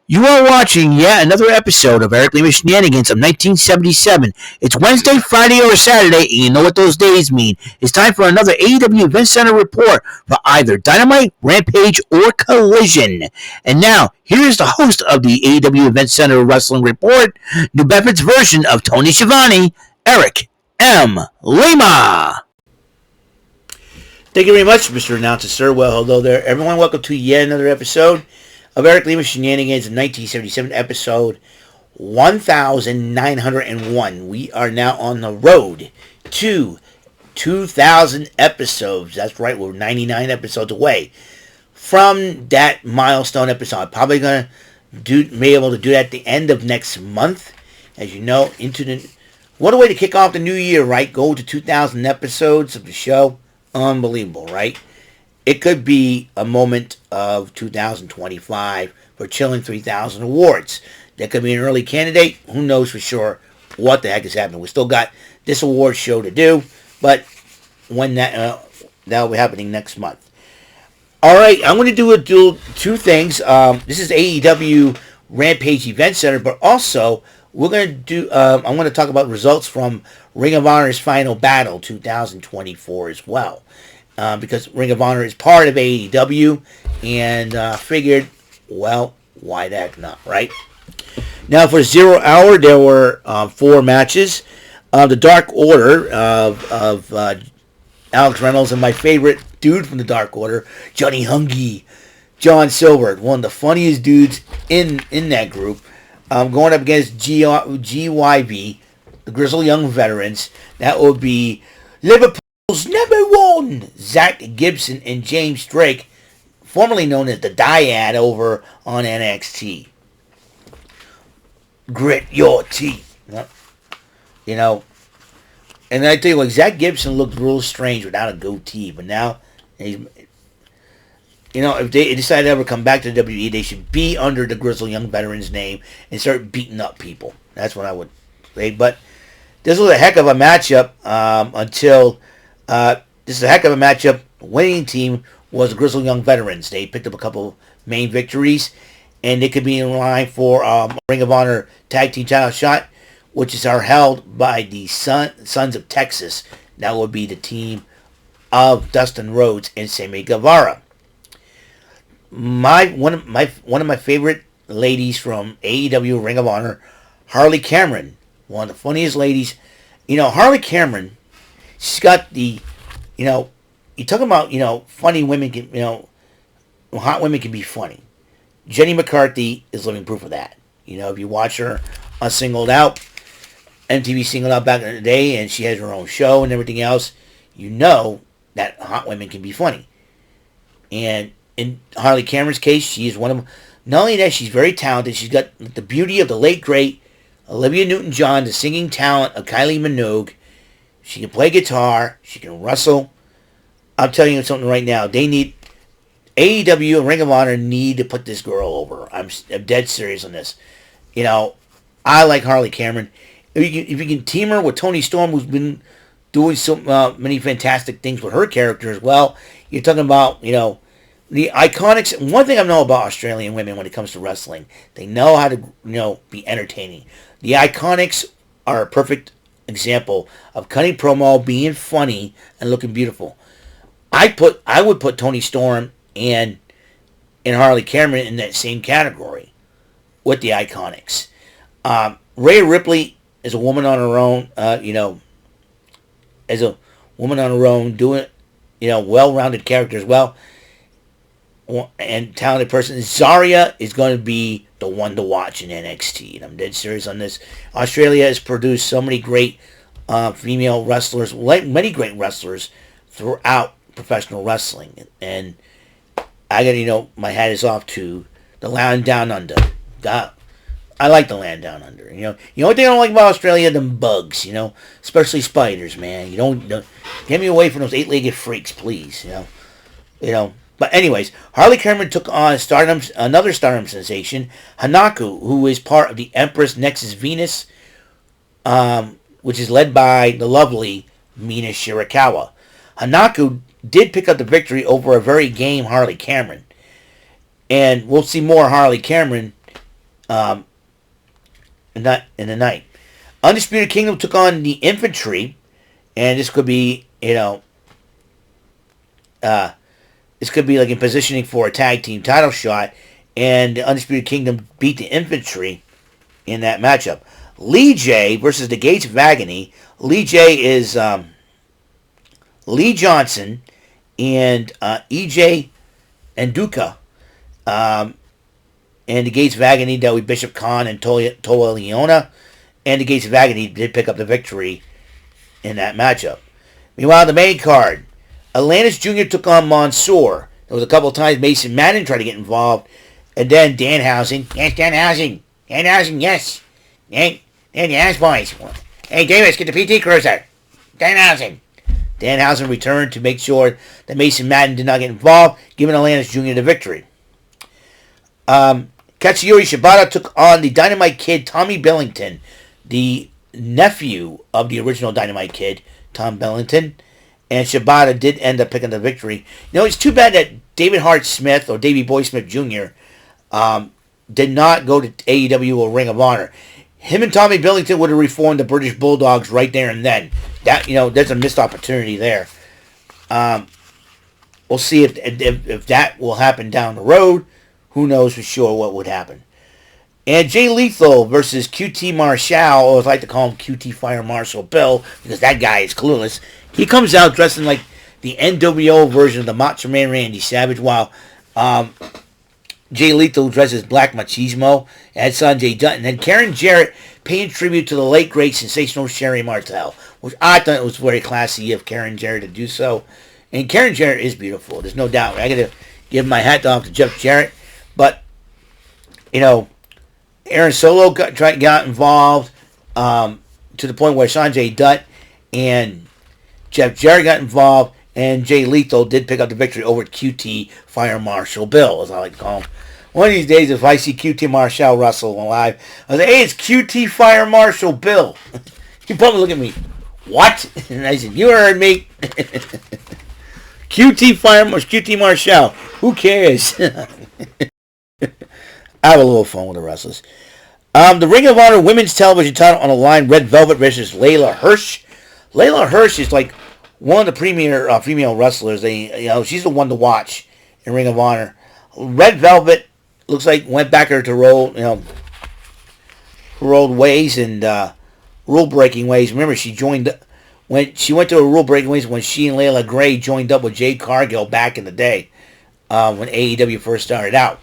You are watching yet another episode of Eric Lima Shenanigans of 1977. It's Wednesday, Friday, or Saturday, and you know what those days mean. It's time for another AEW Event Center report for either Dynamite, Rampage, or Collision. And now, here is the host of the AEW Event Center Wrestling Report, New Bedford's version of Tony Schiavone, Eric M. Lima. Thank you very much, Mr. Announcer, sir. Well, hello there, everyone. Welcome to yet another episode of Eric Lima Shenanigans in 1977, episode 1901. We are now on the road to 2,000 episodes. That's right, we're 99 episodes away from that milestone episode. I'm probably going to be able to do that at the end of next month. As you know, what a way to kick off the new year, right? Go to 2,000 episodes of the show. Unbelievable, right? It could be a moment of 2025 for Chilling 3000 Awards. That could be an early candidate. Who knows for sure what the heck is happening. We still got this award show to do, but when that'll be happening next month. All right, I'm going to do two things. This is AEW Rampage Event Center, but also we're going to do. I'm going to talk about results from Ring of Honor's Final Battle 2024 as well. Because Ring of Honor is part of AEW, and figured, well, why the heck not, right? Now, for 0 Hour, there were 4 matches. The Dark Order of Alex Reynolds and my favorite dude from the Dark Order, Johnny Hungy, John Silver, one of the funniest dudes in that group, going up against GYV, the Grizzled Young Veterans. That would be Liverpool number one, Zach Gibson and James Drake, formerly known as the Dyad over on NXT. Grit your teeth. You know, and I tell you what, Zach Gibson looked real strange without a goatee, but now, if they decide to ever come back to WWE, they should be under the Grizzled Young Veterans name and start beating up people. That's what I would say. But this was a heck of a matchup this is a heck of a matchup. The winning team was the Grizzled Young Veterans. They picked up a couple main victories, and they could be in line for Ring of Honor Tag Team Title shot, which is held by the Sons of Texas. That would be the team of Dustin Rhodes and Sammy Guevara. One of my favorite ladies from AEW Ring of Honor, Harley Cameron, one of the funniest ladies. Harley Cameron, she's got the, you're talking about, funny women can, hot women can be funny. Jenny McCarthy is living proof of that. If you watch her on Singled Out, MTV Singled Out back in the day, and she has her own show and everything else, that hot women can be funny. And in Harley Cameron's case, she is one of them. Not only that, she's very talented. She's got the beauty of the late, great Olivia Newton-John, the singing talent of Kylie Minogue. She can play guitar. She can wrestle. I'm telling you something right now. They need AEW and Ring of Honor need to put this girl over. I'm dead serious on this. I like Harley Cameron. If you can team her with Toni Storm, who's been doing so many fantastic things with her character as well. You're talking about the Iconics. One thing I know about Australian women when it comes to wrestling, they know how to be entertaining. The Iconics are a perfect example of cutting promo, being funny, and looking beautiful. I would put Toni Storm and Harley Cameron in that same category with the Iconics. Rhea Ripley is a woman on her own. As a woman on her own, doing well-rounded character as well, and talented person. Zaria is going to be the one to watch in NXT, and I'm dead serious on this. Australia has produced so many great female wrestlers, many great wrestlers throughout professional wrestling, and I got my hat is off to the Land Down Under. I like the Land Down Under. The only thing I don't like about Australia, them bugs. Especially spiders, man. Don't get me away from those 8-legged freaks, please. But anyways, Harley Cameron took on another Stardom sensation, Hanaku, who is part of the Empress Nexus Venus, which is led by the lovely Mina Shirakawa. Hanaku did pick up the victory over a very game Harley Cameron. And we'll see more Harley Cameron in the night. Undisputed Kingdom took on the Infantry, and this could be, this could be like in positioning for a tag team title shot, and the Undisputed Kingdom beat the Infantry in that matchup. Lee J versus the Gates of Agony. Lee J is Lee Johnson and EJ Nduka. And the Gates of Agony dealt with Bishop Khan and Toa Leona. And the Gates of Agony did pick up the victory in that matchup. Meanwhile, the main card, Atlantis Jr. took on Mansoor. There was a couple of times Mason Madden tried to get involved. And then Danhausen. Yes, Danhausen. Danhausen, yes. Yes, boys. Hey, Davis, get the PT Cruiser. Danhausen. Danhausen returned to make sure that Mason Madden did not get involved, giving Atlantis Jr. the victory. Katsuyori Shibata took on the Dynamite Kid, Tommy Billington, the nephew of the original Dynamite Kid, Tom Billington. And Shibata did end up picking the victory. It's too bad that David Hart Smith, or Davey Boy Smith Jr., did not go to AEW or Ring of Honor. Him and Tommy Billington would have reformed the British Bulldogs right there and then. That, there's a missed opportunity there. We'll see if that will happen down the road. Who knows for sure what would happen. And Jay Lethal versus QT Marshall, or as I like to call him, QT Fire Marshal Bill, because that guy is clueless. He comes out dressing like the NWO version of the Macho Man Randy Savage, while Jay Lethal dresses Black Machismo, and Sanjay Dutt, and then Karen Jarrett paying tribute to the late great sensational Sherry Martel, which I thought it was very classy of Karen Jarrett to do so. And Karen Jarrett is beautiful, there's no doubt. I got to give my hat off to Jeff Jarrett, but Aaron Solo got involved to the point where Sanjay Dutt and Jeff Jarrett got involved, and Jay Lethal did pick up the victory over QT Fire Marshal Bill, as I like to call him. One of these days, if I see QT Marshall Russell live, I'll say, hey, it's QT Fire Marshal Bill. He'd probably look at me, what? And I said, you heard me. QT Marshall. Who cares? I have a little fun with the wrestlers. The Ring of Honor Women's Television title on the line, Red Velvet versus Layla Hirsch. Layla Hirsch is like one of the premier female wrestlers. She's the one to watch in Ring of Honor. Red Velvet looks like went back her to rolled ways and rule breaking ways. Remember, she joined when she went to her rule breaking ways when she and Layla Gray joined up with Jade Cargill back in the day when AEW first started out.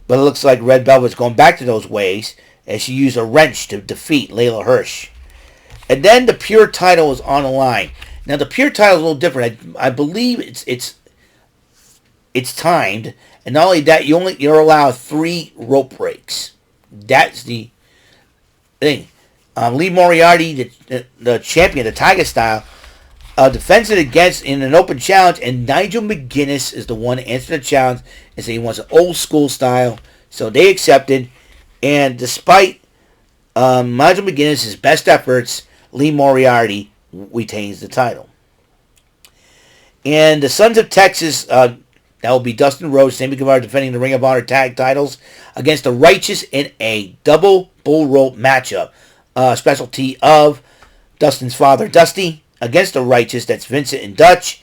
But it looks like Red Velvet's going back to those ways as she used a wrench to defeat Layla Hirsch. And then the Pure title is on the line. Now the Pure title is a little different. I believe it's timed, and not only that, you're allowed 3 rope breaks. That's the thing. Lee Moriarty, the champion, the Tiger Style, defends it against in an open challenge, and Nigel McGuinness is the one to answer the challenge and say he wants an old school style. So they accepted, and despite Nigel McGuinness' best efforts, Lee Moriarty retains the title. And the Sons of Texas, that will be Dustin Rhodes, Sammy Guevara defending the Ring of Honor tag titles against the Righteous in a double bull rope matchup. Specialty of Dustin's father, Dusty, against the Righteous. That's Vincent and Dutch.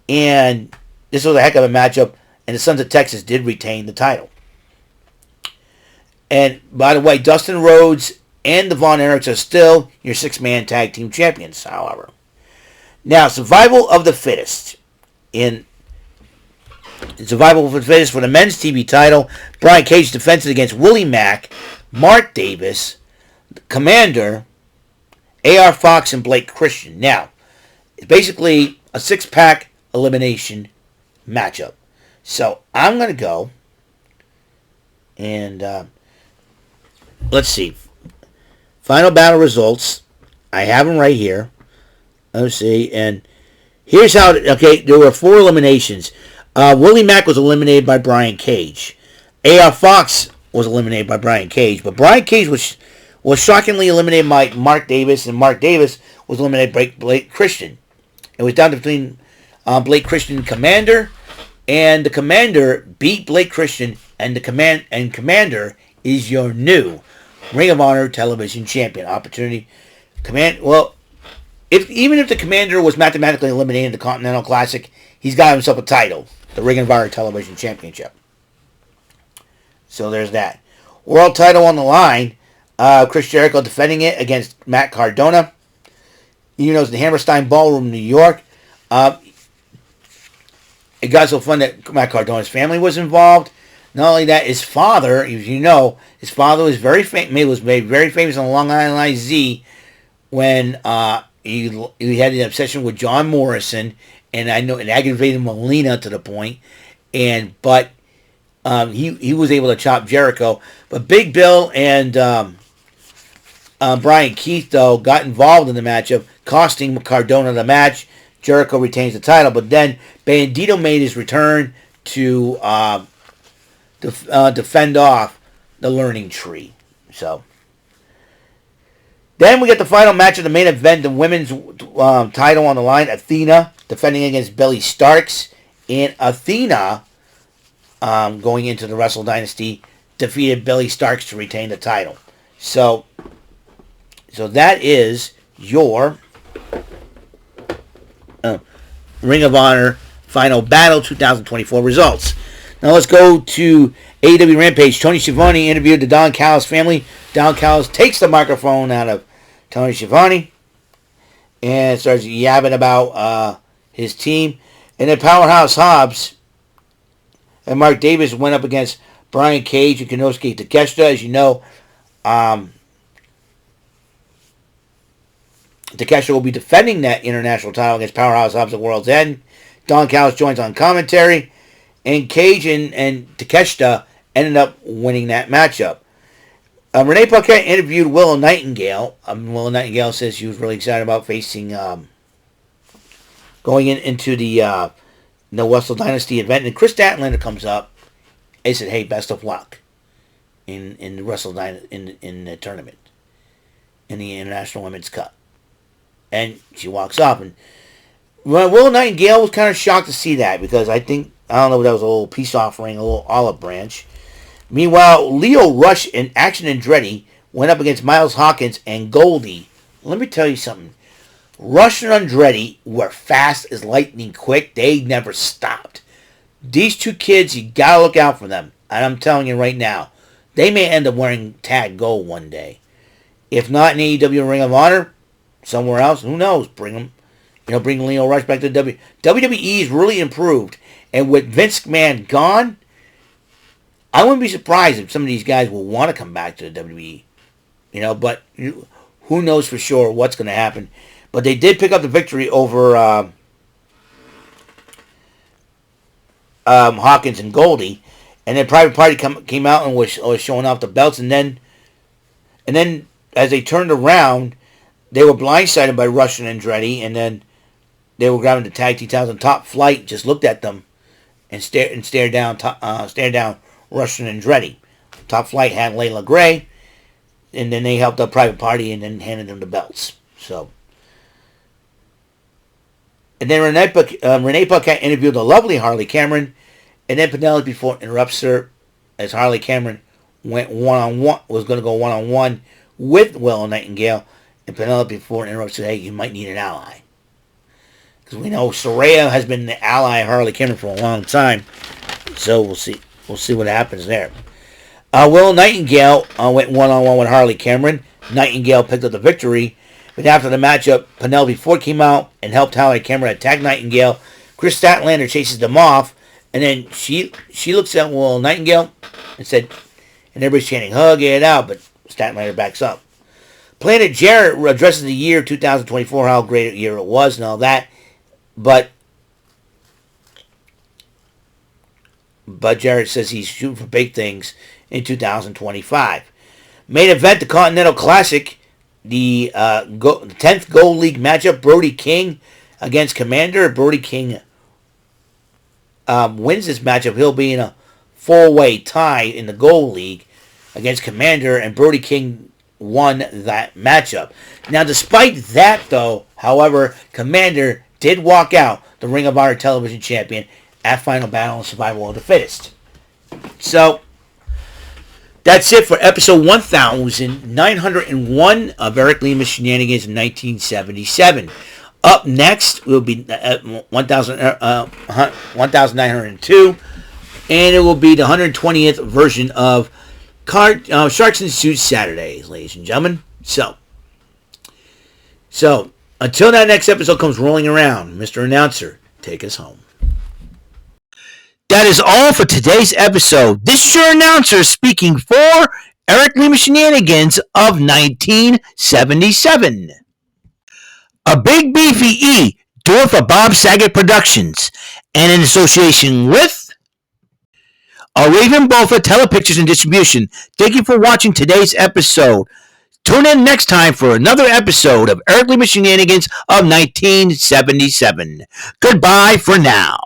And this was a heck of a matchup. And the Sons of Texas did retain the title. And by the way, Dustin Rhodes and the Von Erichs are still your 6-man tag team champions, however. Now, Survival of the Fittest. In Survival of the Fittest for the men's TV title, Brian Cage defends it against Willie Mack, Mark Davis, Commander, A.R. Fox, and Blake Christian. Now, it's basically a 6-pack elimination matchup. So, I'm going to go and let's see. Final battle results. I have them right here. Let's see. And here's how, okay, there were 4 eliminations. Willie Mack was eliminated by Brian Cage. A.R. Fox was eliminated by Brian Cage. But Brian Cage was shockingly eliminated by Mark Davis, and Mark Davis was eliminated by Blake Christian. It was down between Blake Christian and Commander, and the Commander beat Blake Christian, and Commander is your new Ring of Honor Television Champion. Opportunity. Even if the Commander was mathematically eliminated in the Continental Classic, he's got himself a title. The Ring of Honor Television Championship. So there's that. World title on the line. Chris Jericho defending it against Matt Cardona. You know, it's the Hammerstein Ballroom, New York. It got so fun that Matt Cardona's family was involved. Not only that, his father, as you know, his father was was made very famous on Long Island IZ when he had an obsession with John Morrison, and I know it aggravated Melina to the point. But he was able to chop Jericho. But Big Bill and Brian Keith, though, got involved in the matchup, costing Cardona the match. Jericho retains the title, but then Bandito made his return to fend off the Learning Tree. So then we get the final match of the main event, the women's title on the line. Athena defending against Billie Starkz, and Athena going into the Wrestle Dynasty defeated Billie Starkz to retain the title. So that is your Ring of Honor Final Battle 2024 results. Now let's go to AEW Rampage. Tony Schiavone interviewed the Don Callis family. Don Callis takes the microphone out of Tony Schiavone and starts yabbing about his team. And then Powerhouse Hobbs and Mark Davis went up against Brian Cage and Konosuke Takeshita. As you know, Takeshita will be defending that international title against Powerhouse Hobbs at World's End. Don Callis joins on commentary. And Cage and Takeshita ended up winning that matchup. Renee Paquette interviewed Willow Nightingale. Willow Nightingale says she was really excited about facing, going into the Wrestle Dynasty event. And Chris Statlander comes up and said, "Hey, best of luck in the Wrestle in the tournament, in the International Women's Cup." And she walks up, and Willow Nightingale was kind of shocked to see that, because I don't know if that was a little peace offering, a little olive branch. Meanwhile, Leo Rush and Action Andretti went up against Miles Hawkins and Goldie. Let me tell you something. Rush and Andretti were fast as lightning quick. They never stopped. These two kids, you gotta look out for them. And I'm telling you right now, they may end up wearing tag gold one day. If not in AEW Ring of Honor, somewhere else, who knows? Bring Leo Rush back to WWE's really improved. And with Vince McMahon gone, I wouldn't be surprised if some of these guys will want to come back to the WWE. But who knows for sure what's going to happen. But they did pick up the victory over Hawkins and Goldie. And then Private Party came out and was showing off the belts. And then as they turned around, they were blindsided by Rush and Andretti. And then they were grabbing the tag team titles, and Top Flight just looked at them and stared down Rush and Andretti. Top Flight had Layla Gray, and then they helped out Private Party and then handed them the belts. So, and then Renee Paquette interviewed the lovely Harley Cameron, and then Penelope Ford interrupts her as Harley Cameron was going to go one-on-one with Willow Nightingale, and Penelope Ford interrupts her, "Hey, you might need an ally." Because we know Saraya has been the ally of Harley Cameron for a long time. So we'll see. We'll see what happens there. Willow Nightingale went one-on-one with Harley Cameron. Nightingale picked up the victory. But after the matchup, Penelope Ford came out and helped Harley Cameron attack Nightingale. Chris Statlander chases them off. And then she looks at Willow Nightingale and said, and everybody's chanting, "Hug it out," but Statlander backs up. Planet Jarrett addresses the year 2024, how great a year it was and all that. But Jarrett says he's shooting for big things in 2025. Main event, the Continental Classic, the 10th Gold League matchup, Brody King against Commander. Brody King wins this matchup. He'll be in a 4-way tie in the Gold League against Commander, and Brody King won that matchup. Now, despite that, though, however, Commander did walk out the Ring of Honor Television Champion at Final Battle and Survival of the Fittest. So, That's it for episode 1901 of Eric Lima Shenanigans in 1977. Up next will be 1902, and it will be the 120th version of Sharks and Suits Saturdays, ladies and gentlemen. So until that next episode comes rolling around, Mr. Announcer, take us home. That is all for today's episode. This is your announcer speaking for Eric Lima Shenanigans of 1977. A Big Beefy E, do it for Bob Saget Productions, and in association with a Raven Bofa Telepictures and Distribution. Thank you for watching today's episode. Tune in next time for another episode of Eric Lima Shenanigans of 1977. Goodbye for now.